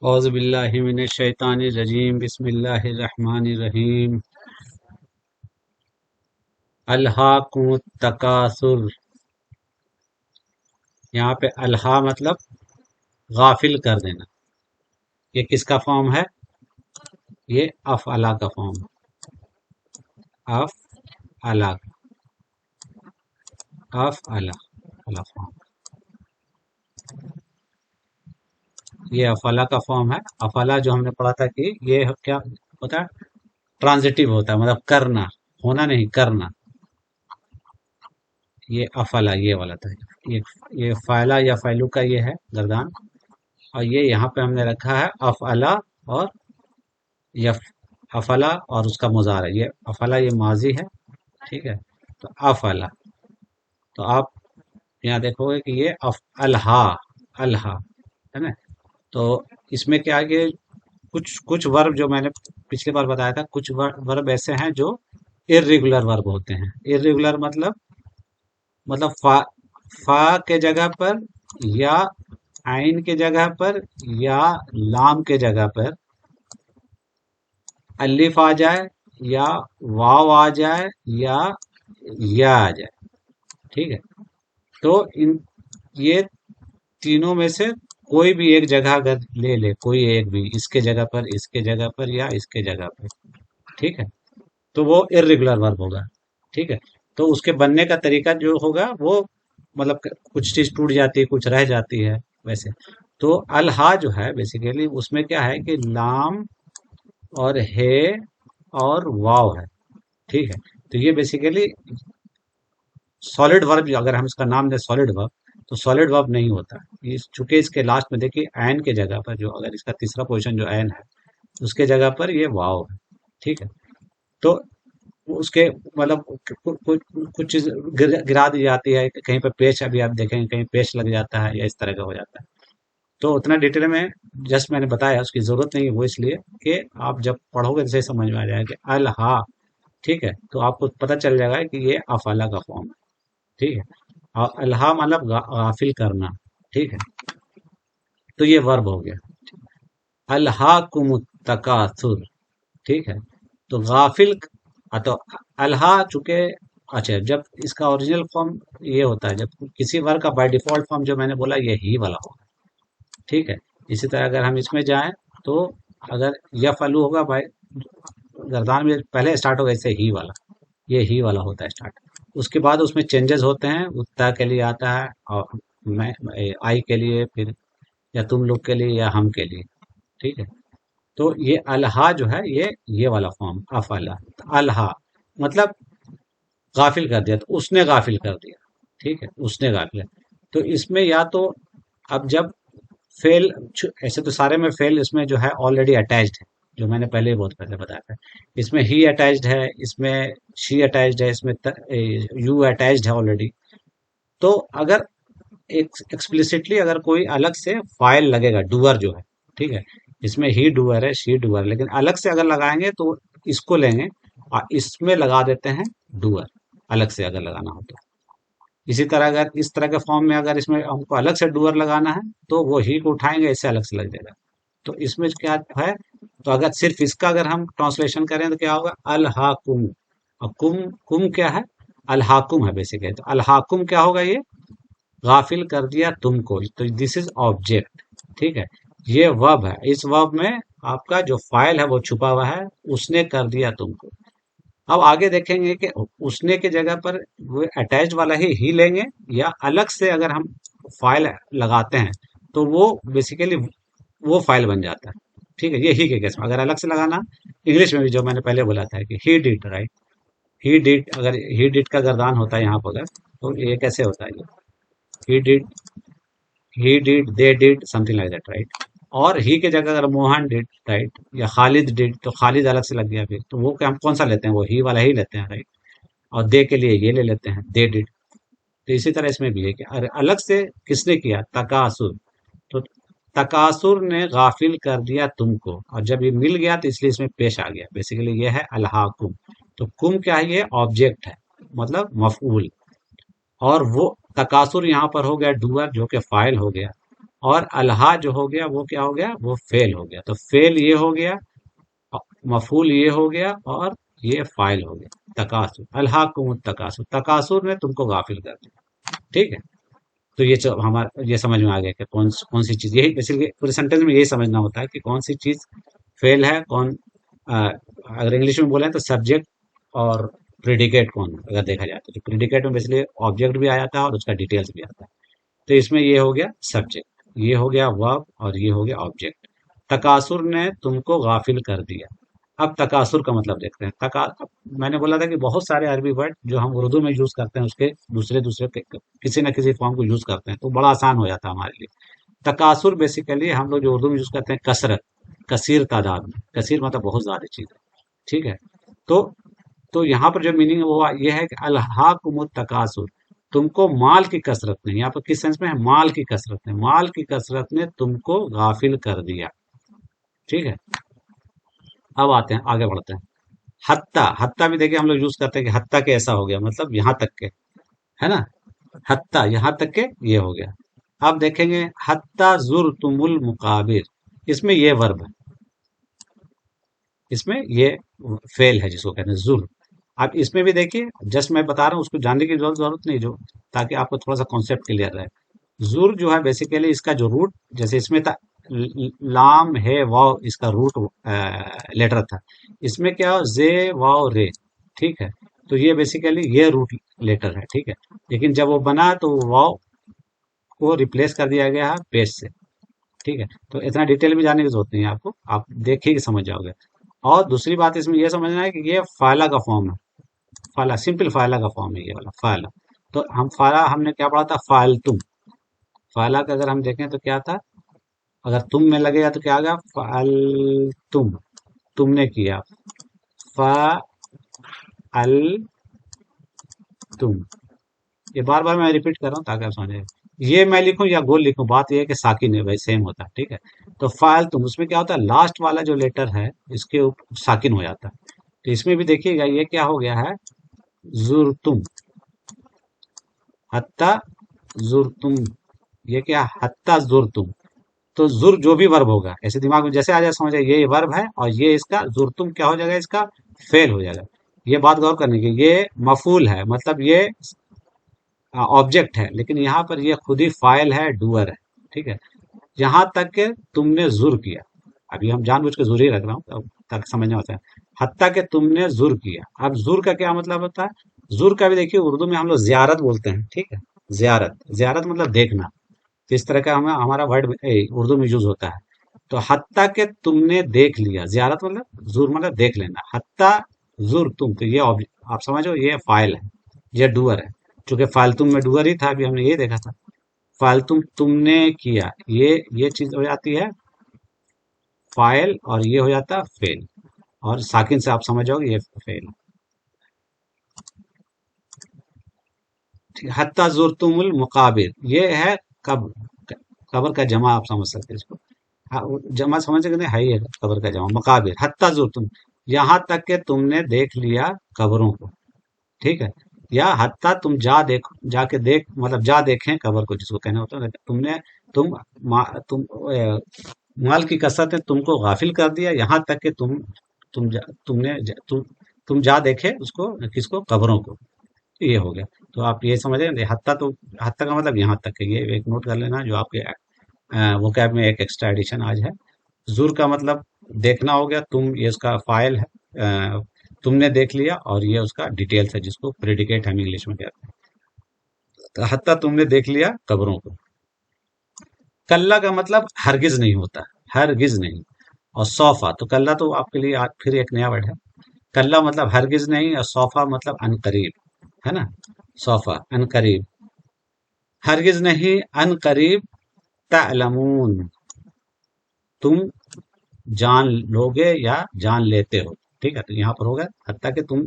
اعوذ باللہ من الشیطان الرجیم بسم اللہ الرحمن الرحیم الہاکم التکاثر۔ یہاں پہ الہا مطلب غافل کر دینا۔ یہ کس کا فارم ہے؟ یہ افعلا کا فارم ہے۔ افعلا افعلا افعلا فارم، یہ افعلا کا فارم ہے۔ افعلا جو ہم نے پڑھا تھا کہ یہ کیا ہوتا ہے؟ ٹرانزٹیو ہوتا ہے، مطلب کرنا، ہونا نہیں، کرنا۔ یہ افعلا یہ والا تھا، یہ فعلا یا فعلو کا یہ ہے گردان، اور یہ یہاں پہ ہم نے رکھا ہے افعلا اور یف افعلا اور اس کا مضارع۔ یہ افعلا یہ ماضی ہے، ٹھیک ہے۔ تو افعلا، تو آپ یہاں دیکھو گے کہ یہ الہا الہا ہے نا۔ تو اس میں کیا ہے کہ کچھ ورب جو میں نے پچھلی بار بتایا تھا، کچھ ورب ایسے ہیں جو ارریگولر ورب ہوتے ہیں۔ ارریگولر مطلب فا کے جگہ پر یا عین کے جگہ پر یا لام کے جگہ پر الف آ جائے یا واو آ جائے یا آ جائے، ٹھیک ہے۔ تو یہ تینوں میں سے کوئی بھی ایک جگہ اگر لے لے، کوئی ایک بھی، اس کے جگہ پر، اس کے جگہ پر یا اس کے جگہ پر، ٹھیک ہے، تو وہ ارریگولر ورب ہوگا، ٹھیک ہے۔ تو اس کے بننے کا طریقہ جو ہوگا وہ مطلب کچھ چیز ٹوٹ جاتی ہے، کچھ رہ جاتی ہے ویسے۔ تو الہا جو ہے بیسیکلی اس میں کیا ہے کہ لام اور ہے اور واو ہے، ٹھیک ہے۔ تو یہ بیسیکلی سالڈ ورب، اگر ہم اس کا نام دیں سالڈ ورب، تو سالڈ ورب نہیں ہوتا۔ چونکہ اس کے لاسٹ میں دیکھیے عین کے جگہ پر، جو اگر اس کا تیسرا پوزیشن جو عین ہے اس کے جگہ پر یہ واو ہے، ٹھیک ہے۔ تو اس کے مطلب کچھ چیز گرا دی جاتی ہے، کہیں پہ پیش، ابھی آپ دیکھیں کہیں پیش لگ جاتا ہے یا اس طرح کا ہو جاتا ہے۔ تو اتنا ڈیٹیل میں جسٹ میں نے بتایا، اس کی ضرورت نہیں ہے، وہ اس لیے کہ آپ جب پڑھو گے تو سمجھ میں آ جائے گا کہ الہا، ٹھیک ہے، تو آپ کو پتہ چل جائے گا کہ یہ افعلا کا فارم ہے، ٹھیک ہے۔ اور الہا مطلب غافل کرنا، ٹھیک ہے۔ تو یہ ورب ہو گیا، الہاکم التکاثر، ٹھیک ہے۔ تو غافل، تو الہا چونکہ، اچھا، جب اس کا اوریجنل فارم یہ ہوتا ہے، جب کسی ورب کا بائی ڈیفالٹ فارم جو میں نے بولا یہ ہی والا ہوگا، ٹھیک ہے۔ اسی طرح اگر ہم اس میں جائیں تو اگر یفعلو ہوگا بھائی گردان میں پہلے اسٹارٹ ہوگا، اسے ہی والا، یہ ہی والا ہوتا ہے اسٹارٹ۔ اس کے بعد اس میں چینجز ہوتے ہیں، اتتا کے لیے آتا ہے، اور میں آئی کے لیے، پھر یا تم لوگ کے لیے یا ہم کے لیے، ٹھیک ہے۔ تو یہ الہا جو ہے یہ والا فارم افعلا، الہا مطلب غافل کر دیا، تو اس نے غافل کر دیا، ٹھیک ہے، اس نے غافل۔ تو اس میں یا تو اب جب فیل، ایسے تو سارے میں فیل اس میں جو ہے آلریڈی اٹیچڈ ہے، جو میں نے پہلے بہت پہلے بتایا تھا۔ اس میں ہی اٹیچڈ ہے، اس میں شی اٹیچڈ ہے، اس میں یو اٹیچڈ ہے آلریڈی۔ تو اگر ایکسپلسٹلی اگر کوئی الگ سے فائل لگے گا، ڈوور جو ہے، ٹھیک ہے، اس میں ہی ڈوور ہے، شی ڈوور، لیکن الگ سے اگر لگائیں گے تو اس کو لیں گے اور اس میں لگا دیتے ہیں ڈوور، الگ سے اگر لگانا ہو تو۔ اسی طرح اگر اس طرح کے فارم میں اگر اس میں ہم کو الگ سے ڈوور لگانا ہے تو وہ ہی کو اٹھائیں گے، اس سے الگ سے لگ جائے گا۔ تو اس میں کیا ہے، تو اگر صرف اس کا اگر ہم ٹرانسلیشن کریں تو کیا ہوگا، الہاکم، اور کم کیا ہے، الہاکم ہے بیسیکلی۔ تو الہاکم کیا ہوگا، یہ غافل کر دیا تم کو، تو دس از آبجیکٹ، ٹھیک ہے۔ یہ ورب ہے، اس ورب میں آپ کا جو فائل ہے وہ چھپا ہوا ہے، اس نے کر دیا تم کو۔ اب آگے دیکھیں گے کہ اس نے کے جگہ پر وہ اٹیچڈ والا ہی لیں گے، یا الگ سے اگر ہم فائل لگاتے ہیں تو وہ بیسیکلی وہ فائل بن جاتا ہے، ٹھیک ہے۔ یہ ہی کے کیس میں اگر الگ سے لگانا، انگلش میں بھی جو میں نے پہلے بولا تھا کہ he did, right, he did, اگر ہی ڈیڈ کا گردان ہوتا ہے یہاں پر تو یہ کیسے ہوتا ہے، he did, they did, some thing like that, right. اور ہی کے جگہ اگر موہن ڈیڈ، رائٹ، یا خالد ڈیڈ، تو خالد الگ سے لگ گیا پھر، تو وہ ہم کون سا لیتے ہیں، وہ ہی والا ہی لیتے ہیں، رائٹ۔ اور دے کے لیے یہ لے لیتے ہیں، دے ڈیڈ۔ تو اسی طرح اس میں بھی ہے کہ الگ سے کس نے کیا، تکاسر، تو تکاسر نے غافل کر دیا تم کو، اور جب یہ مل گیا تو اس لیے اس میں پیش آ گیا، بیسیکلی یہ ہے الہاکم۔ تو کم کیا ہے، یہ آبجیکٹ ہے، مطلب مفعول، اور وہ تکاثر یہاں پر ہو گیا ڈوور جو کہ فائل ہو گیا، اور الہا جو ہو گیا وہ کیا ہو گیا، وہ فعل ہو گیا. تو فعل یہ ہو گیا، مفعول یہ ہو گیا، اور یہ فاعل ہو گیا. تکاثر، الہاکم التکاثر، تکاثر نے تم کو غافل کر دیا. ٹھیک ہے. تو یہ ہمارا یہ سمجھ میں آ گیا کہ کون سی چیز، یہی بیسیکلی پورے سینٹینس میں یہی سمجھنا ہوتا ہے کہ کون سی چیز فیل ہے، کون اگر انگلش میں بولیں تو سبجیکٹ اور پریڈیکیٹ کون ہے. اگر دیکھا جائے تو پریڈیکیٹ میں بیسیکلی آبجیکٹ بھی آ جاتا ہے اور اس کا ڈیٹیلس بھی آتا ہے. تو اس میں یہ ہو گیا سبجیکٹ، یہ ہو گیا ورب، اور یہ ہو گیا آبجیکٹ. تکاثر نے تم کو غافل کر دیا. اب تکاثر کا مطلب دیکھتے ہیں. میں نے بولا تھا کہ بہت سارے عربی ورڈ جو ہم اردو میں یوز کرتے ہیں اس کے دوسرے کسی نہ کسی فارم کو یوز کرتے ہیں تو بڑا آسان ہو جاتا ہے ہمارے لیے. تکاثر بیسیکلی ہم لوگ جو اردو میں یوز کرتے ہیں کثرت، کثیر تعداد میں، کثیر مطلب بہت زیادہ چیز ہے. ٹھیک ہے. تو تو یہاں پر جو میننگ ہے وہ یہ ہے کہ الہاکم التکاثر، تم کو مال کی کثرت نے، یہاں پر کس سینس میں ہے، مال کی کثرت نے، مال کی کثرت نے تم کو غافل کر دیا. ٹھیک ہے. اب آتے ہیں آگے بڑھتے ہیں. حتیٰ، حتیٰ بھی دیکھیں ہم لوگ یوز کرتے ہیں کہ حتیٰ کہ ایسا ہو گیا، مطلب یہاں تک کے، ہے نا. حتیٰ یہاں تک کہ یہ ہو گیا. اب دیکھیں گے حتیٰ زرتم المقابر، اس میں یہ ورب ہے، اس میں یہ فعل ہے جس کو کہتے ہیں زر. اب اس میں بھی دیکھیے، جسٹ میں بتا رہا ہوں، اس کو جاننے کی ضرورت نہیں، جو تاکہ آپ کو تھوڑا سا کانسیپٹ کلیئر رہے. زر جو ہے بیسیکلی اس کا جو روٹ، جیسے اس میں تھا لام ہے واو، اس کا روٹ لیٹر تھا. اس میں کیا زے واو رے. ٹھیک ہے. تو یہ بیسیکلی یہ روٹ لیٹر ہے. ٹھیک ہے. لیکن جب وہ بنا تو واو کو ریپلیس کر دیا گیا ہے پیش سے. ٹھیک ہے. تو اتنا ڈیٹیل میں جانے کی ضرورت نہیں ہے آپ کو، آپ دیکھیے کہ سمجھ جاؤ گے. اور دوسری بات اس میں یہ سمجھنا ہے کہ یہ فائلہ کا فارم ہے. فائلہ، سمپل فائلہ کا فارم ہے یہ والا فائلہ. تو ہم نے کیا پڑھا تھا، فعلتم. فائلہ کا اگر ہم دیکھیں تو کیا تھا، اگر تم میں لگے گا تو کیا آ گیا، فعلتم، تم نے کیا. فعلتم، یہ بار بار میں ریپیٹ کر رہا ہوں تاکہ آپ سمجھیں. یہ میں لکھوں یا گول لکھوں، بات یہ ہے کہ ساکن ہے بھائی، سیم ہوتا ہے. ٹھیک ہے. تو فعلتم، اس میں کیا ہوتا ہے، لاسٹ والا جو لیٹر ہے اس کے اوپر ساکن ہو جاتا ہے. تو اس میں بھی دیکھیے گا یہ کیا ہو گیا ہے، زرتم. حتی زرتم، یہ کیا، حتی زرتم. تو زر جو بھی ورب ہوگا، ایسے دماغ میں جیسے آ جائے سمجھے یہ ورب ہے، اور یہ اس کا زرتم کیا ہو جائے گا، اس کا فعل ہو جائے گا. یہ بات غور کرنے کی، یہ مفعول ہے، مطلب یہ آبجیکٹ ہے، لیکن یہاں پر یہ خود ہی فاعل ہے، ڈوئر ہے. ٹھیک ہے. یہاں تک کہ تم نے زر کیا. ابھی ہم جان بوجھ کے زر ہی رکھ رہا ہوں تاکہ سمجھنا ہوتا ہے. حتیٰ کہ تم نے زر کیا. اب زر کا کیا مطلب ہوتا ہے، زر کا بھی دیکھیے اردو میں ہم لوگ زیارت بولتے ہیں. ٹھیک ہے. زیارت، زیارت مطلب دیکھنا. تو اس طرح کا ہمارا ورڈ اردو میں یوز ہوتا ہے. تو حتیٰ کہ تم نے دیکھ لیا، زیارت مطلب زر مطلب دیکھ لینا. حتیٰ زر تم، تو یہ آپ سمجھو یہ فائل ہے، یہ ڈوئر ہے. چونکہ فالتم میں ڈوئر ہی تھا، ابھی ہم نے یہ دیکھا تھا. فالتم، تم نے کیا، یہ چیز ہو جاتی ہے فائل، اور یہ ہو جاتا ہے فعل، اور ساکن سے آپ سمجھ جاؤ گے یہ فعل. حتیٰ زرتم المقابر، یہ ہے قبر. قبر کا جمع آپ سمجھ سکتے اس کو، جمع سمجھ سکتے ہیں، ہے ہی ہے قبر کا جمع مقابر. حتیٰ زرتم، یہاں تک کہ تم نے دیکھ لیا قبروں کو. ٹھیک ہے. یا حتیٰ تم جا کے دیکھ، مطلب جا دیکھیں قبر کو، جس کو کہنا ہوتا ہے. تم مال کی کثرت نے تم کو غافل کر دیا، یہاں تک کہ تم جا دیکھے اس کو، کس کو، قبروں کو. یہ ہو گیا. تو آپ یہ سمجھیں، حتیٰ کا مطلب یہاں تک ہے. یہ ایک نوٹ کر لینا، جو آپ کے ووکیب میں ایک ایکسٹرا ایڈیشن آج ہے. زور کا مطلب دیکھنا ہو گیا، تم یہ اس کا فائل ہے، تم نے دیکھ لیا، اور یہ اس کا ڈیٹیلز ہے جس کو پریڈیکیٹ ہم انگلش میں کہتے ہیں. تو حتیٰ تم نے دیکھ لیا قبروں کو. کلّا کا مطلب ہرگز نہیں ہوتا، ہرگز نہیں. اور صوفہ، تو کلّا تو آپ کے لیے پھر ایک نیا ورڈ ہے. کلّا مطلب ہرگز نہیں، اور صوفہ مطلب ان قریب، ہے نا. صوفہ ان قریب، ہرگز نہیں، ان قریب. تعلمون، تم جان لوگے یا جان لیتے ہو. ٹھیک ہے. تو یہاں پر ہوگا حتیٰ کہ تم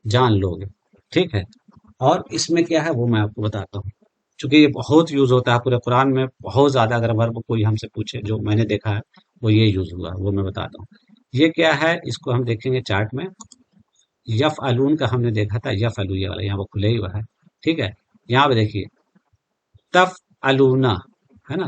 جان لوگے. ٹھیک ہے. اور اس میں کیا ہے وہ میں آپ کو بتاتا ہوں، چونکہ یہ بہت یوز ہوتا ہے پورے قرآن میں، بہت زیادہ. اگر ورب کوئی ہم سے پوچھے، جو میں نے دیکھا ہے وہ یہ یوز ہوا، وہ میں بتاتا ہوں. یہ کیا ہے، اس کو ہم دیکھیں گے چارٹ میں. یف علون کا ہم نے دیکھا تھا، یف علو یہ والا یہاں وہ کھلے ہی ہوا ہے. ٹھیک ہے. یہاں پہ دیکھیے تف الونا، ہے نا,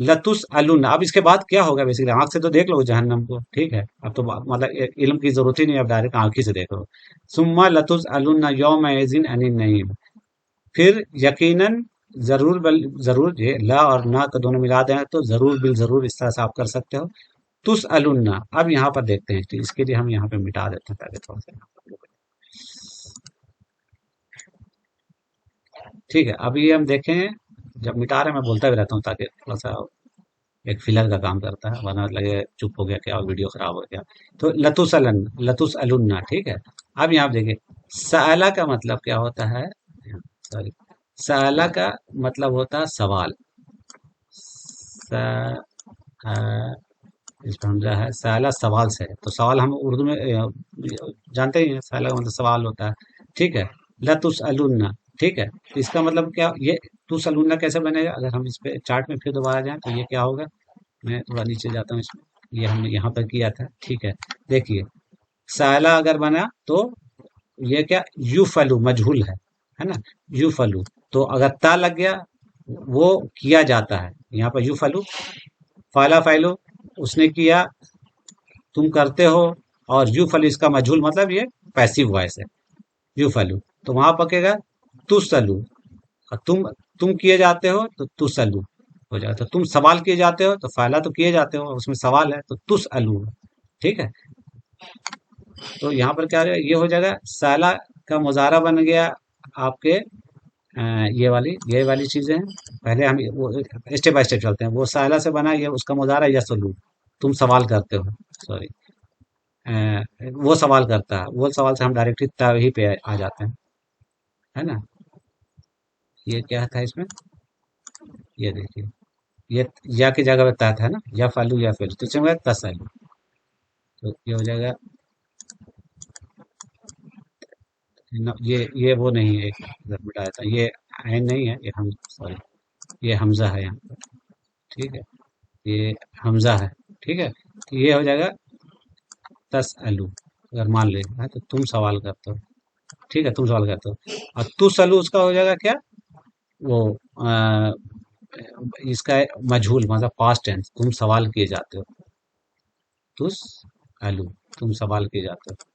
لتس الن، اب اس کے بعد کیا ہوگا؟ بیسیکلی آنکھ سے تو دیکھ لو جہنم کو، ٹھیک ہے، اب تو مطلب علم کی ضرورت ہی نہیں، اب ڈائریکٹ آنکھ ہی سے دیکھ لو. ثم لتس الن یوم عن النعیم، پھر یقیناً، ضرور ضرور، یہ لا اور نا تو دونوں ملا دیں تو ضرور ضرور اس طرح سے آپ کر سکتے ہو. تس النا، اب یہاں پر دیکھتے ہیں، اس کے لیے ہم یہاں پہ مٹا دیتے ہیں پہلے تھوڑا سا. ٹھیک ہے، اب یہ ہم دیکھیں، جب مٹا رہے میں بولتا بھی رہتا ہوں تاکہ تھوڑا سا ایک فلر کا کام کرتا ہے، ورنہ لگے چپ ہو گیا کیا اور ویڈیو خراب ہو گیا. تو لتس النا، ٹھیک ہے. اب یہاں آپ دیکھیں، سألہ کا مطلب کیا ہوتا ہے؟ سوری، سألہ کا مطلب ہوتا ہے سوال. اس پہ حمزہ ہے، سألہ سوال سے ہے، تو سوال ہم اردو میں جانتے ہی ہیں، سألہ کا مطلب سوال ہوتا ہے، ٹھیک ہے. لتسألن، ٹھیک ہے. تو اس کا مطلب کیا، یہ تسألن کیسے بنے گا؟ اگر ہم اس پہ چارٹ میں پھر دوبارہ جائیں تو یہ کیا ہوگا؟ میں تھوڑا نیچے جاتا ہوں اس میں، یہ ہم نے یہاں پر کیا تھا، ٹھیک ہے. دیکھیے، سائلہ اگر بنا تو یہ کیا، یو فلو مجہول ہے نا، یو فلو. تو اگر تا لگ گیا، وہ کیا جاتا ہے، یہاں پر یو فلو، فالا فائلو، اس نے کیا، تم کرتے ہو. اور یو فلو اس کا مجہول، مطلب یہ پیسیو وائس ہے، یو فلو. تو وہاں پکے گا تسلو، اور تم کیے جاتے ہو تو تسلو ہو جائے. تو تم سوال کیے جاتے ہو، تو فائلہ تو کیے جاتے ہو، اس میں سوال ہے تو تسالو، ٹھیک ہے. تو یہاں پر کیا یہ ہو جائے گا، سالہ کا مظاہرہ بن گیا آپ کے یہ والی چیزیں ہیں. پہلے ہم اسٹیپ بائی اسٹیپ چلتے ہیں. وہ سالہ سے بنا، یہ اس کا مظاہرہ یسلو، تم سوال کرتے ہو، سوری، وہ سوال کرتا ہے، وہ سوال سے ہم ڈائریکٹلی ہی پہ آ جاتے ہیں، ہے نا. یہ کیا تھا اس میں، یہ دیکھیے، یہ یا کی جگہ پہ تا تھا نا، یا فالو یا فیل، تو چلے تسلو. تو یہ ہو جائے گا، یہ وہ نہیں ہے، ایک ادھر بٹایا تھا، یہ عین نہیں ہے، یہ ہم سوری، یہ حمزہ ہے یہاں پر، ٹھیک ہے، یہ حمزہ ہے، ٹھیک ہے. تو یہ ہو جائے گا تسالو، اگر مان لیں تو تم سوال کرتے ہو، ٹھیک ہے، تم سوال کرتے ہو. اور تسالو اس کا ہو جائے گا کیا، وہ اس کا مجہول، مطلب پاسٹ ٹینس، تم سوال کیے جاتے ہو، تس الو، تم سوال کیے جاتے ہو.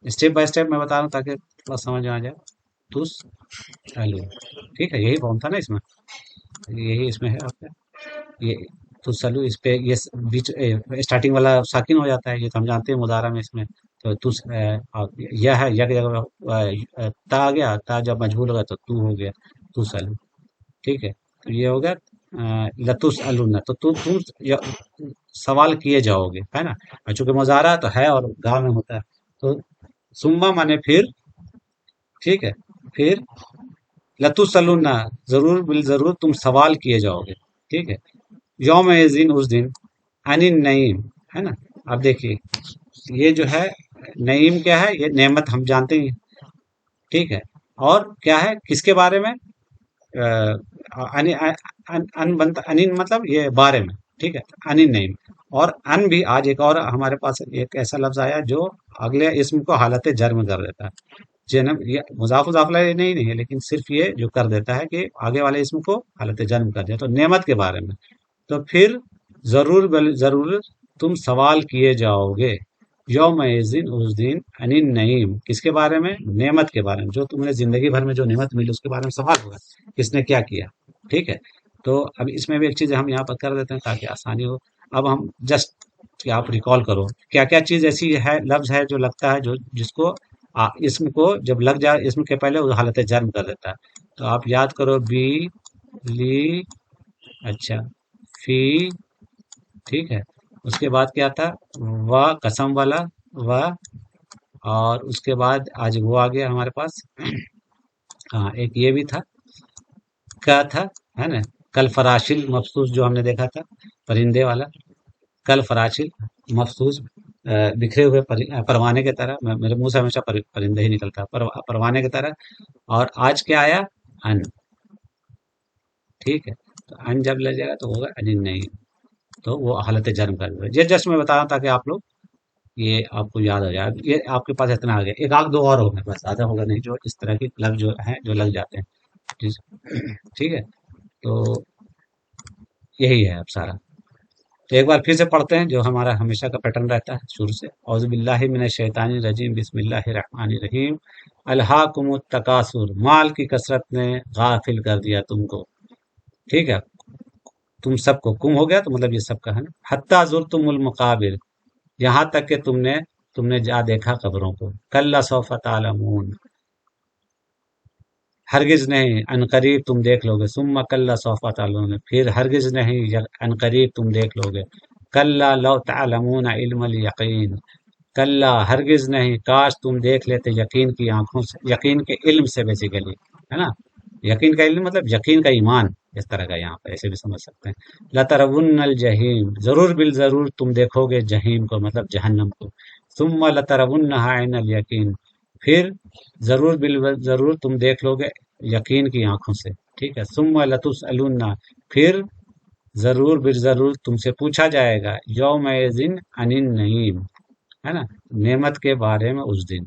اسٹیپ بائی اسٹیپ میں بتا رہا ہوں تاکہ تھوڑا سمجھ میں آ جائے. تس الو، ٹھیک ہے، یہی فارم تھا نا اس میں، یہی اس میں ہے آپ کا، یہ تسلو، اس پہ یہ بیچ اسٹارٹنگ والا ساکن ہو جاتا ہے، یہ تو ہم جانتے ہیں مضارع میں اس میں. تو تس یہ ہے، یا کی جگہ تا آ گیا، تا جب مجبور ہوگا تو تو ہو گیا تسلو، ٹھیک ہے. تو یہ ہوگا لتس النا، تو تم سوال کیے جاؤ گے، ہے نا. اور چونکہ مظاہرہ تو ہے اور گاؤں میں ہوتا ہے، تو سما مانے پھر، ٹھیک ہے، پھر لتسلنا، ضرور بالضرور تم سوال کیے جاؤ گے، ٹھیک ہے. یوم دن، اس دن، ان النعیم، ہے نا. اب دیکھیے، یہ جو ہے نعیم کیا ہے، یہ نعمت ہم جانتے ہیں، ٹھیک ہے. اور کیا ہے، کس کے بارے میں، ان بنتا، ان مطلب یہ بارے میں، ٹھیک ہے، ان نعیم. اور ان بھی آج ایک اور ہمارے پاس ایک ایسا لفظ آیا جو اگلے اسم کو حالت جرم کر دیتا ہے. جنم، یہ مضاف مضاف الیہ نہیں ہے، لیکن صرف یہ جو کر دیتا ہے کہ آگے والے اسم کو حالت جرم کر دیا. تو نعمت کے بارے میں، تو پھر ضرور ضرور تم سوال کیے جاؤ گے، یوم دن، اس دن، ان النعیم، کس کے بارے میں، نعمت کے بارے میں، جو تم نے زندگی بھر میں جو نعمت ملی اس کے بارے میں سوال ہوگا، کس نے کیا کیا، ٹھیک ہے. تو اب اس میں بھی ایک چیز ہم یہاں پر کر دیتے ہیں تاکہ آسانی ہو. اب ہم جسٹ آپ ریکال کرو کیا کیا چیز ایسی ہے، لفظ ہے جو لگتا ہے، جو جس کو اسم کو جب لگ جائے اسم کے پہلے وہ حالت جرم کر دیتا ہے. تو آپ یاد کرو، بی، لی، اچھا، فی، ٹھیک ہے. اس کے بعد کیا تھا، و، قسم والا و. اور اس کے بعد آج وہ آ گیا ہمارے پاس، ہاں ایک یہ بھی تھا، کیا تھا، ہے نا، کل فراشل مفسوس، جو ہم نے دیکھا تھا پرندے والا، کل فراشل مفسوس، بکھرے ہوئے پروانے کی طرح. میرے منہ سے ہمیشہ پرندے ہی نکلتا ہے، پروانے کی طرح. اور آج کیا آیا، ان، ٹھیک ہے. تو ان جب لگ جائے گا تو ہوگا ان نہیں، تو وہ حالت جرم کر دے گا. یہ جسٹ میں بتا رہا ہوں تاکہ آپ لوگ یہ آپ کو یاد ہو جائے. یہ آپ کے پاس اتنا آ گیا، ایک آگ دو اور ہوگا بس، زیادہ ہوگا نہیں، جو اس طرح کی لفظ جو ہیں جو لگ جاتے ہیں، ٹھیک ہے. تو یہی ہے اب سارا. تو ایک بار پھر سے پڑھتے ہیں جو ہمارا ہمیشہ کا پیٹرن رہتا ہے شروع سے. اعوذ باللہ من الشیطان الرجیم بسم اللہ الرحمن الرحیم. الہاکم التکاثر، مال کی کثرت نے غافل کر دیا تم کو. ٹھیک ہے، تم سب کو کم ہو گیا تو مطلب یہ سب کا ہے نا. حتی زرتم المقابر، یہاں تک کہ تم نے جا دیکھا قبروں کو. کلا سوف تعلمون، ہرگز نہیں، ان قریب تم دیکھ لو گے. ثم کلا سوف تعلمون، پھر ہرگز نہیں، ان قریب تم دیکھ لو گے. کلا لو تعلمون علم الیقین، کلا ہرگز نہیں، کاش تم دیکھ لیتے یقین کی آنکھوں سے، یقین کے علم سے بیسیکلی ہے نا. یقین کا علم مطلب یقین کا ایمان، اس طرح کا یہاں پہ ایسے بھی سمجھ سکتے ہیں. لترون الجحیم، ضرور بالضرور تم دیکھو گے جہیم کو، مطلب جہنم کو. ثم لترونها عین الیقین، پھر ضرور بالضرور تم دیکھ لو گے یقین کی آنکھوں سے. ٹھیک ہے. ثم لتسألن، پھر ضرور بالضرور تم سے پوچھا جائے گا یوم عن النعیم، ہے نا، نعمت کے بارے میں اس دن.